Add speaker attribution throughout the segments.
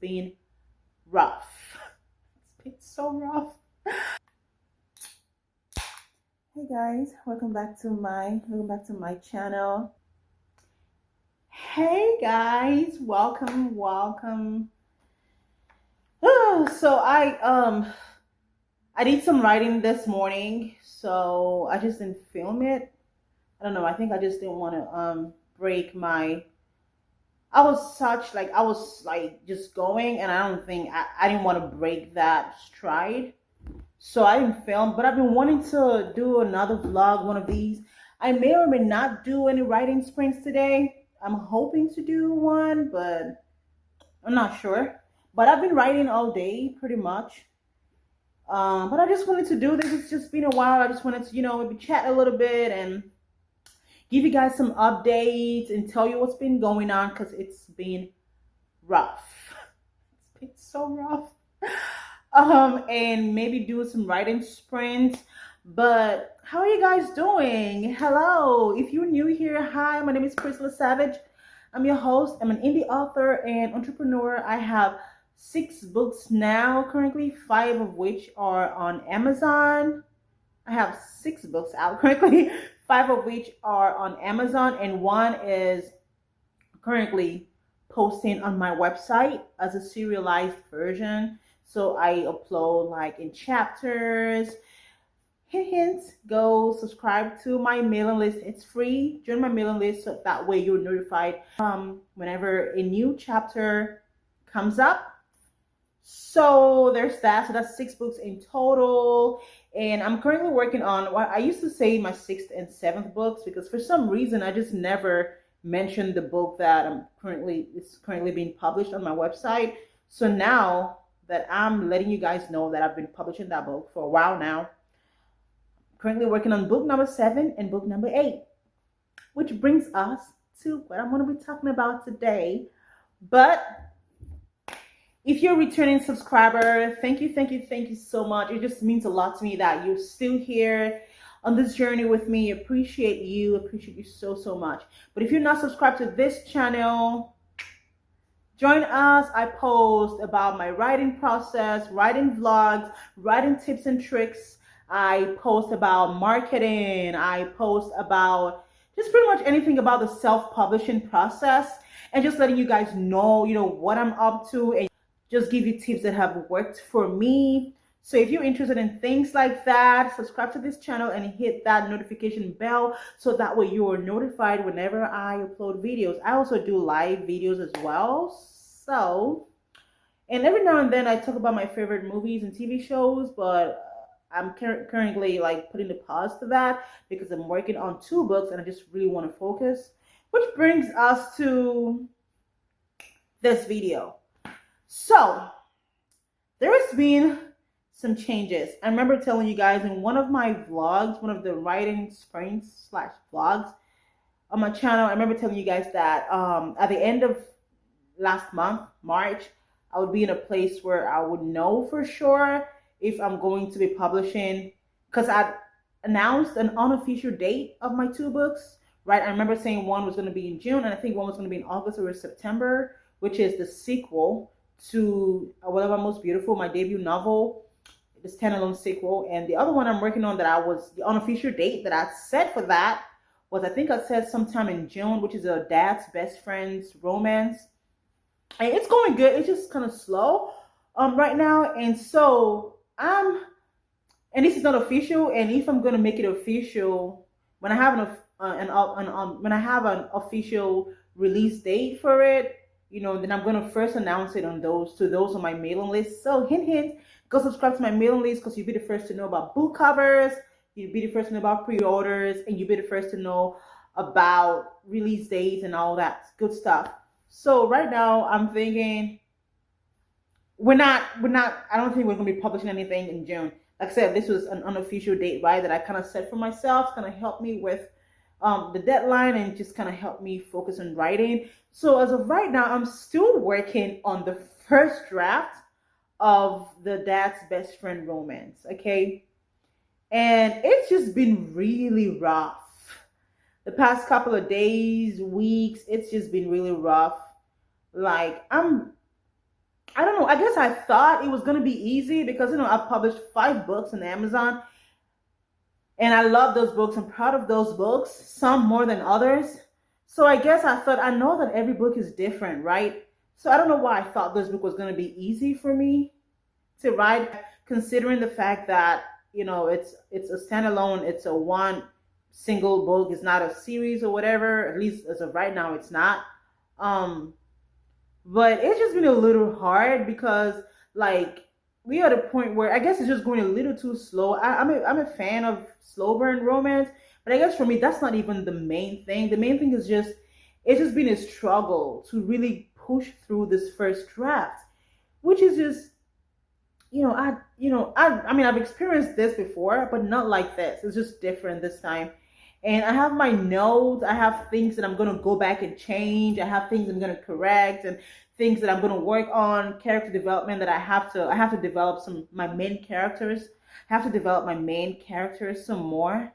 Speaker 1: been rough. It's been so rough. Hey guys, welcome back to my channel. Hey guys, welcome. So I did some writing this morning, so I just didn't film it. I don't know, I think I just didn't want to break my I was just going, and I don't think I didn't want to break that stride. So I didn't film, but I've been wanting to do another vlog, one of these. I may or may not do any writing sprints today. I'm hoping to do one, but I'm not sure. But I've been writing all day, pretty much. But I just wanted to do this. It's just been a while. I just wanted to, maybe chat a little bit and give you guys some updates and tell you what's been going on, because it's been rough. It's been so rough. And maybe do some writing sprints. But how are you guys doing? Hello. If you're new here, hi, my name is Priscilla Savage. I'm your host. I'm an indie author and entrepreneur. I have 6 books now, currently 5 of which are on Amazon. I have 6 books out currently, 5 of which are on Amazon, and 1 is currently posting on my website as a serialized version. So I upload like in chapters. Hint, go subscribe to my mailing list. It's free. Join my mailing list so that way you're notified whenever a new chapter comes up. So there's that. So that's 6 books in total. And I'm currently working on what I used to say my 6th and 7th books, because for some reason I just never mentioned the book that is currently being published on my website. So now that I'm letting you guys know that I've been publishing that book for a while now, I'm currently working on book number 7 and book number 8, which brings us to what I'm going to be talking about today. But if you're a returning subscriber, thank you so much. It just means a lot to me that you're still here on this journey with me. Appreciate you so much. But if you're not subscribed to this channel, join us. I post about my writing process, writing vlogs, writing tips and tricks. I post about marketing. I post about just pretty much anything about the self-publishing process, and just letting you guys know, what I'm up to, and just give you tips that have worked for me. So if you're interested in things like that, subscribe to this channel and hit that notification bell so that way you are notified whenever I upload videos. I also do live videos as well. So, and every now and then I talk about my favorite movies and TV shows, but I'm currently putting a pause to that because I'm working on 2 books and I just really want to focus. Which brings us to this video. So, there has been some changes. I remember telling you guys in one of my vlogs, one of the writing sprints / vlogs on my channel, I remember telling you guys that at the end of last month, March, I would be in a place where I would know for sure if I'm going to be publishing, because I announced an unofficial date of my 2 books, right? I remember saying one was going to be in June, and I think one was going to be in August or September, which is the sequel to What About Most Beautiful, my debut novel, the standalone sequel. And the other one I'm working on, the unofficial date that I set for that was, I think I said sometime in June, which is a dad's best friend's romance. And it's going good. It's just kind of slow right now. And so and this is not official. And if I'm going to make it official, when I have when I have an official release date for it, then I'm going to first announce it to those on my mailing list. So hint, go subscribe to my mailing list, because you'll be the first to know about book covers, you'll be the first to know about pre-orders, and you'll be the first to know about release dates and all that good stuff. So right now I'm thinking I don't think we're going to be publishing anything in June. Like I said, this was an unofficial date, right, that I kind of set for myself. It's going to help me with the deadline and just kind of help me focus on writing. So as of right now, I'm still working on the first draft of the dad's best friend romance, okay? And it's just been really rough. The past couple of days, weeks, it's just been really rough. I I guess I thought it was gonna be easy because I've published 5 books on Amazon, and I love those books. I'm proud of those books, some more than others. So I guess I thought, I know that every book is different, right? So I don't know why I thought this book was gonna be easy for me to write, considering the fact that it's a standalone, it's a one single book, it's not a series or whatever. At least as of right now, it's not. Um, but it's just been a little hard because, like, we are at a point where I guess it's just going a little too slow. I'm a fan of slow burn romance, but I guess for me that's not even the main thing. The main thing is just it's just been a struggle to really push through this first draft, which is just I mean, I've experienced this before, but not like this. It's just different this time. And I have my notes. I have things that I'm gonna go back and change. I have things I'm gonna correct, and things that I'm gonna work on. Character development that I have to develop some my main characters. I have to develop my main characters some more.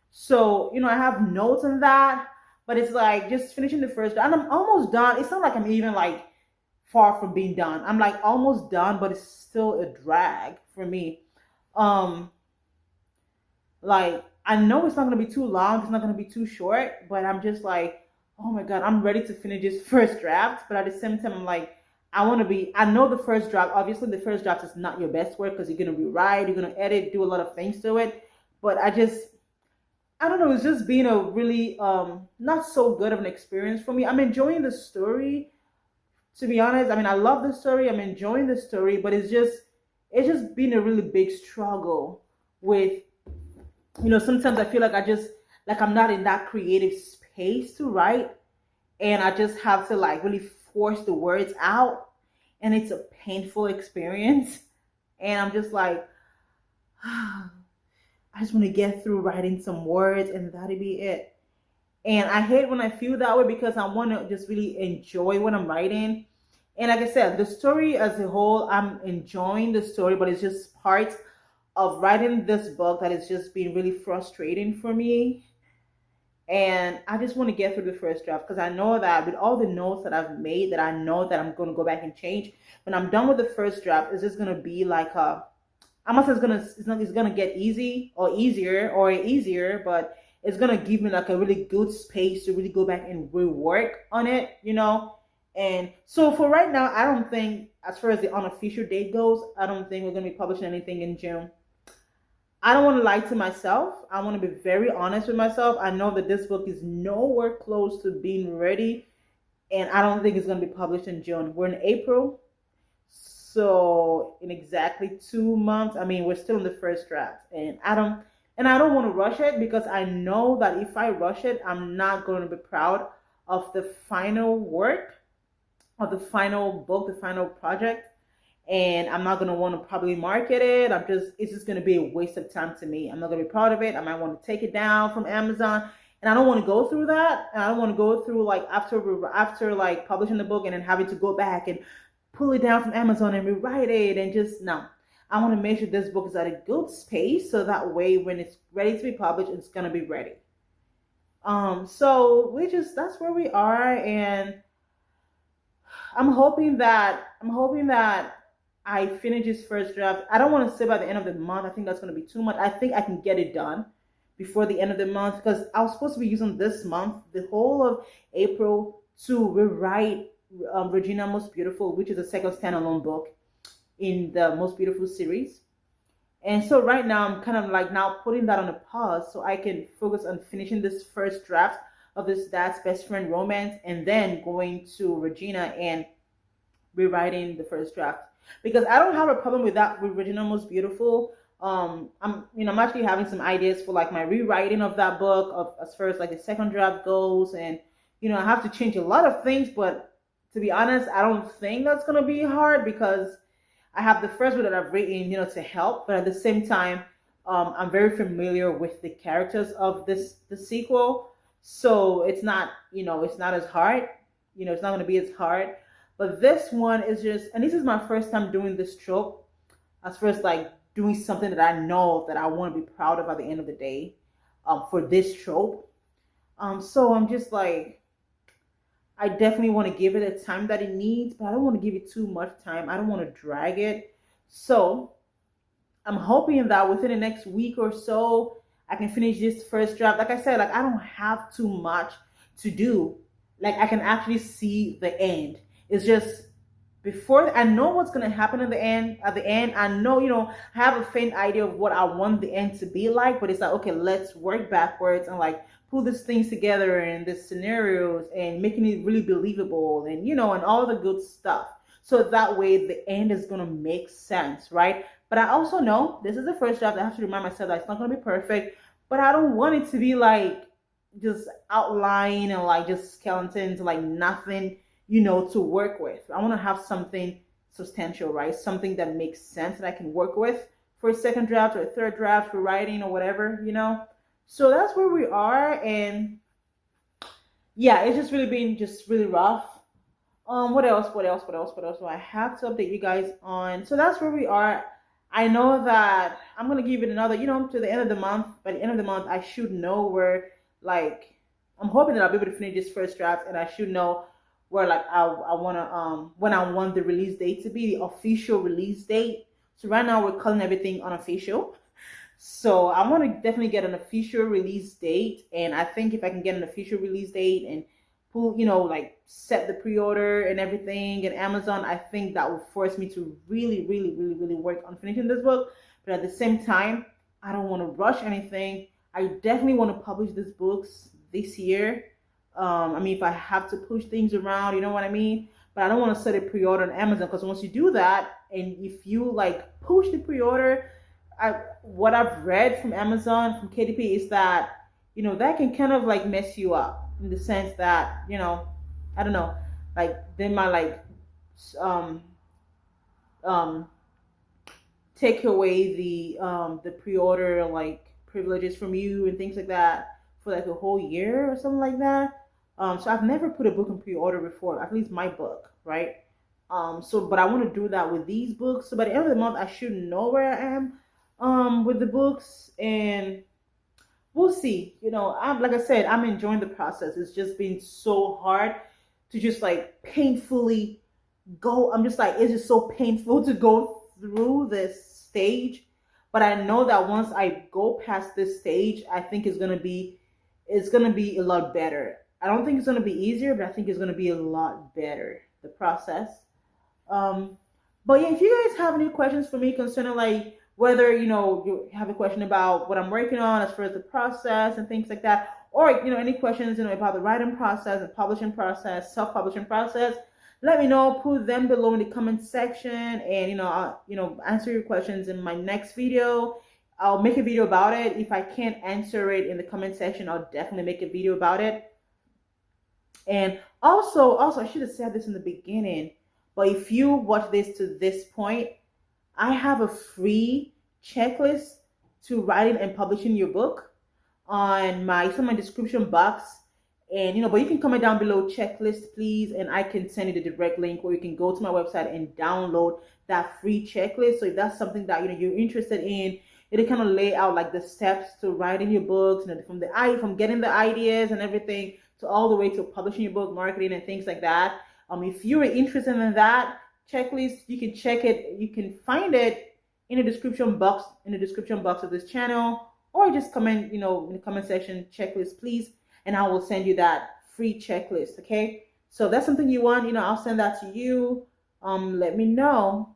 Speaker 1: So I have notes on that, but it's like just finishing the first, and I'm almost done. It's not like I'm even like far from being done. I'm like almost done, but it's still a drag for me. Um, like I know it's not gonna be too long, it's not gonna be too short, but I'm just like, oh my god, I'm ready to finish this first draft. But at the same time, I'm like, I know the first draft, obviously the first draft is not your best work because you're gonna rewrite, you're gonna edit, do a lot of things to it. But I don't know, it's just been a really not so good of an experience for me. I'm enjoying the story, to be honest. I mean, I love the story. I'm enjoying the story, but it's just been a really big struggle with, sometimes I feel like I'm not in that creative space to write, and I just have to like really force the words out, and it's a painful experience. And I'm just like, I just want to get through writing some words and that'll be it. And I hate when I feel that way because I want to just really enjoy what I'm writing. And like I said, the story as a whole, I'm enjoying the story, but it's just parts of writing this book that is just being really frustrating for me. And I just want to get through the first draft because I know that with all the notes that I've made, that I know that I'm going to go back and change. When I'm done with the first draft, it's just going to be like I'm not saying it's gonna get easy or easier, but it's gonna give me like a really good space to really go back and rework on it. And so for right now, I don't think, as far as the unofficial date goes, I don't think we're gonna be publishing anything in June. I don't want to lie to myself. I want to be very honest with myself. I know that this book is nowhere close to being ready, and I don't think it's gonna be published in June. We're in April. So in exactly 2 months, I mean, we're still in the first draft, and I don't want to rush it because I know that if I rush it, I'm not going to be proud of the final work, of the final book, the final project, and I'm not going to want to probably market it. It's just going to be a waste of time to me. I'm not going to be proud of it. I might want to take it down from Amazon, and I don't want to go through that. And I don't want to go through like after like publishing the book and then having to go back and pull it down from Amazon and rewrite it, and just no. I want to make sure this book is at a good space so that way when it's ready to be published, it's gonna be ready. So that's where we are, and I'm hoping that I finish this first draft. I don't want to say by the end of the month. I think that's gonna be too much. I think I can get it done before the end of the month because I was supposed to be using this month, the whole of April, to rewrite Regina Most Beautiful, which is the second standalone book in the Most Beautiful series. And so right now I'm kind of like now putting that on a pause so I can focus on finishing this first draft of this Dad's Best Friend romance, and then going to Regina and rewriting the first draft. Because I don't have a problem with that with Regina Most Beautiful. I'm actually having some ideas for like my rewriting of that book of as far as like the second draft goes, and I have to change a lot of things, but to be honest, I don't think that's gonna be hard because I have the first book that I've written, to help. But at the same time, I'm very familiar with the characters of the sequel, so it's not as hard. It's not gonna be as hard. But this one is just, and this is my first time doing this trope, as far as like doing something that I know that I want to be proud of at the end of the day, for this trope. So I'm just like, I definitely want to give it the time that it needs, but I don't want to give it too much time. I don't want to drag it. So I'm hoping that within the next week or so, I can finish this first draft. Like I said, like I don't have too much to do. Like I can actually see the end. It's just before I know what's gonna happen in the end. At the end, I know I have a faint idea of what I want the end to be like. But it's like, okay, let's work backwards and like pull these things together and the scenarios and making it really believable and and all the good stuff. So that way the end is gonna make sense, right? But I also know this is the first draft. I have to remind myself that it's not gonna be perfect. But I don't want it to be like just outline and like just skeletons, like nothing, to work with. I want to have something substantial, right? Something that makes sense that I can work with for a second draft or a third draft for writing or whatever. So that's where we are, and yeah, it's just really been just really rough. What else? What else? What else? What else do I have to update you guys on? So that's where we are. I know that I'm gonna give it another, to the end of the month. By the end of the month, I should know where, like, I'm hoping that I'll be able to finish this first draft, and I should know where, like, I wanna when I want the release date to be, the official release date. So right now we're calling everything unofficial. So I want to definitely get an official release date, and I think if I can get an official release date and pull, like set the pre-order and everything and Amazon, I think that will force me to really, really, really, really work on finishing this book. But at the same time, I don't want to rush anything. I definitely want to publish these books this year. I mean, if I have to push things around, you know what I mean? But I don't want to set a pre-order on Amazon, because once you do that, and if you like push the pre-order, what I've read from Amazon, from KDP, is that that can kind of like mess you up in the sense that I don't know, like they might like um um take away the pre-order like privileges from you and things like that for like a whole year or something like that. So I've never put a book in pre-order before, at least my book, right? So but I want to do that with these books. So by the end of the month, I should know where I am with the books, and we'll see. I'm like I said, I'm enjoying the process. It's just been so hard to just like painfully go. I'm just like, it's just so painful to go through this stage. But I know that once I go past this stage, I think it's gonna be a lot better. I don't think it's gonna be easier, but I think it's gonna be a lot better, the process. Um, but yeah, if you guys have any questions for me concerning like whether you have a question about what I'm working on as far as the process and things like that, or any questions about the writing process and publishing process, self-publishing process, let me know. Put them below in the comment section, and I'll answer your questions in my next video. I'll make a video about it. If I can't answer it in the comment section, I'll definitely make a video about it. And also, I should have said this in the beginning, but if you watch this to this point, I have a free checklist to writing and publishing your book on my description box. And but you can comment down below checklist, please, and I can send you the direct link where you can go to my website and download that free checklist. So if that's something that you're interested in, it'll kind of lay out like the steps to writing your books, from getting the ideas and everything to all the way to publishing your book, marketing, and things like that. If you're interested in that checklist, you can check it. You can find it in the description box of this channel, or just comment, in the comment section, checklist, please, and I will send you that free checklist. Okay, so if that's something you want, I'll send that to you. Let me know.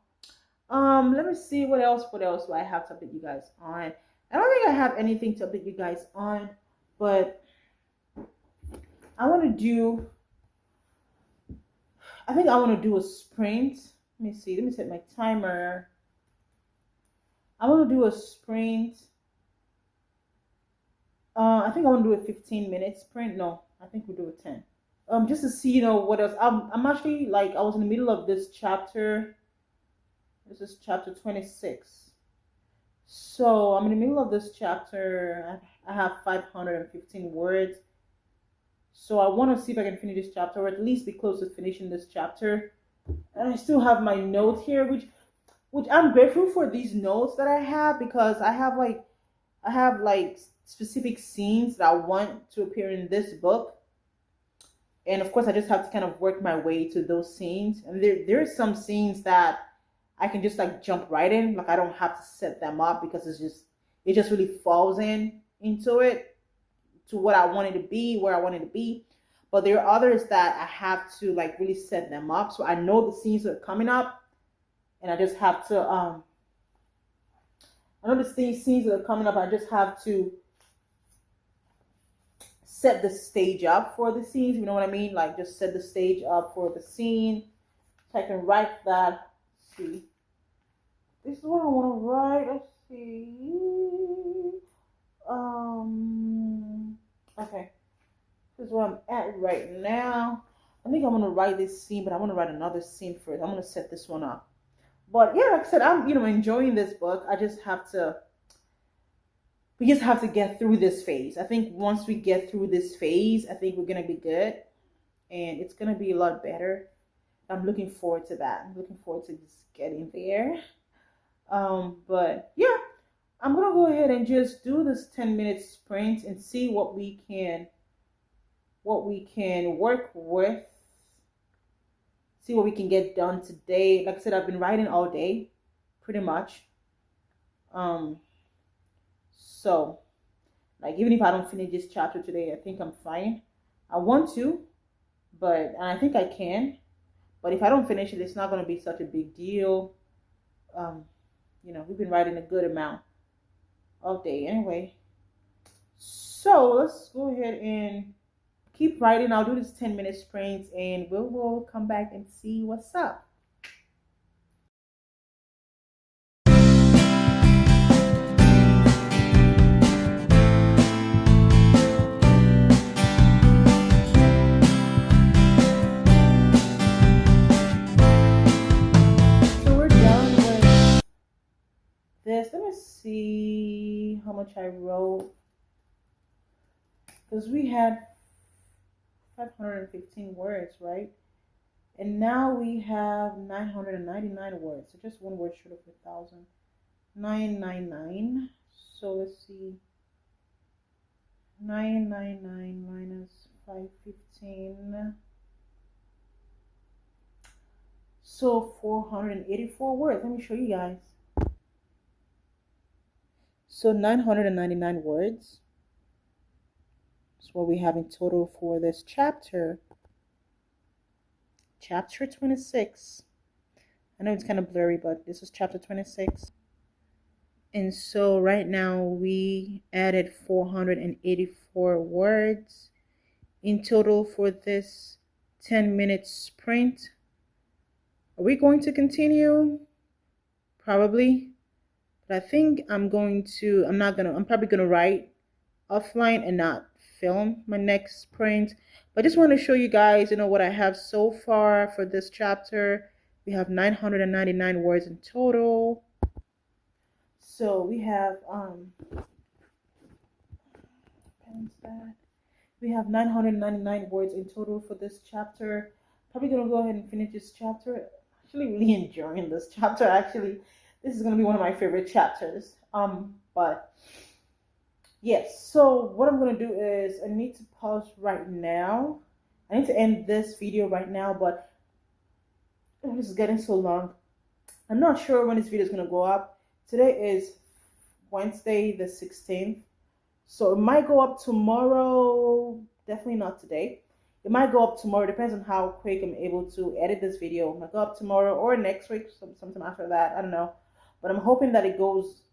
Speaker 1: Let me see what else do I have to update you guys on. I don't think I have anything to update you guys on, but I think I want to do a sprint. Let me see. Let me set my timer. I want to do a sprint. I think I want to do a 15-minute sprint. No, I think we'll do a 10. Just to see, what else. I'm actually like, I was in the middle of this chapter. This is chapter 26. So I'm in the middle of this chapter. I have 515 words. So I want to see if I can finish this chapter, or at least be close to finishing this chapter. And I still have my note here, which I'm grateful for these notes that I have, because I have like specific scenes that I want to appear in this book. And of course, I just have to kind of work my way to those scenes. And there's some scenes that I can just like jump right in. Like I don't have to set them up because it just really falls into it, to what I wanted to be, where I wanted to be. But there are others that I have to like really set them up. So I know the scenes that are coming up, and I just have to I know the scenes that are coming up. I just have to set the stage up for the scenes. You know what I mean? Like just set the stage up for the scene. So I can write that. Let's see. This is what I want to write. Let's see. Okay. This is where I'm at right now. I think I'm gonna write this scene, but I want to write another scene first. I'm gonna set this one up. But yeah, like I said, I'm enjoying this book. We just have to get through this phase. I think once we get through this phase, I think we're gonna be good, and it's gonna be a lot better. I'm looking forward to that. I'm looking forward to just getting there. But yeah, I'm gonna go ahead and just do this 10-minute sprint and see what we can work with. See what we can get done today. Like I said, I've been writing all day, pretty much. So like even if I don't finish this chapter today, I think I'm fine. I want to, and I think I can. But if I don't finish it, it's not going to be such a big deal. We've been writing a good amount all day anyway. So let's go ahead and keep writing. I'll do this 10-minute sprint, and we'll come back and see what's up. Let me see how much I wrote, because we had 515 words, right? And now we have 999 words, so just one word short of 1,000. 999. So let's see. 999 minus 515. So 484 words. Let me show you guys. So 999 words is what we have in total for this chapter. Chapter 26. I know it's kind of blurry, but this is chapter 26. And so right now we added 484 words in total for this 10-minute sprint. Are we going to continue? Probably. I think I'm probably going to write offline and not film my next sprint. But I just want to show you guys, what I have so far for this chapter. We have 999 words in total. So we have, we have 999 words in total for this chapter. Probably going to go ahead and finish this chapter. Actually really enjoying this chapter, actually. This is going to be one of my favorite chapters. But yes, so what I'm going to do is I need to pause right now. I need to end this video right now, but this is getting so long. I'm not sure when this video is going to go up. Today is Wednesday the 16th. So it might go up tomorrow. Definitely not today. It might go up tomorrow. Depends on how quick I'm able to edit this video. It might go up tomorrow or next week, sometime after that. I don't know. But I'm hoping that it goes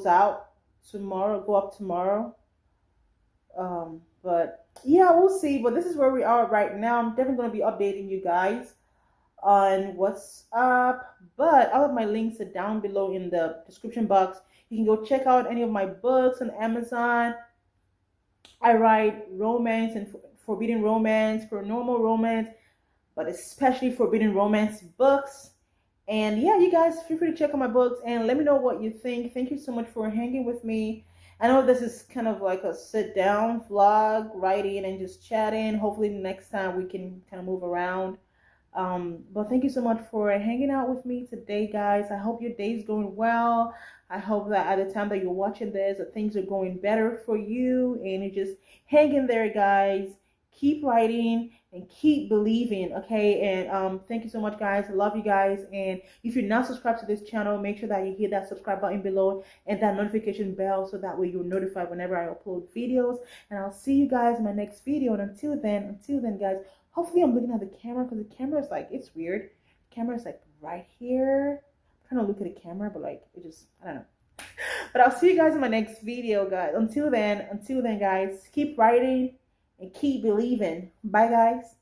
Speaker 1: out tomorrow, go up tomorrow. But yeah, we'll see. But this is where we are right now. I'm definitely going to be updating you guys on what's up. But all of my links are down below in the description box. You can go check out any of my books on Amazon. I write romance and forbidden romance, paranormal romance, but especially forbidden romance books. And yeah, you guys feel free to check out my books and let me know what you think. Thank you so much for hanging with me. I know this is kind of like a sit down vlog, writing and just chatting. Hopefully next time we can kind of move around. But thank you so much for hanging out with me today, guys. I hope your day's going well. I hope that at the time that you're watching this, that things are going better for you, and you just hang in there, guys. Keep writing, and keep believing. Okay, and thank you so much, guys. I love you guys. And if you're not subscribed to this channel, make sure that you hit that subscribe button below and that notification bell, so that way you're notified whenever I upload videos. And I'll see you guys in my next video. And until then, guys, hopefully I'm looking at the camera, because the camera is like, it's weird. The camera is like right here. I'm trying to look at the camera, but like it just, I don't know. But I'll see you guys in my next video, guys. Until then, guys, keep writing and keep believing. Bye, guys.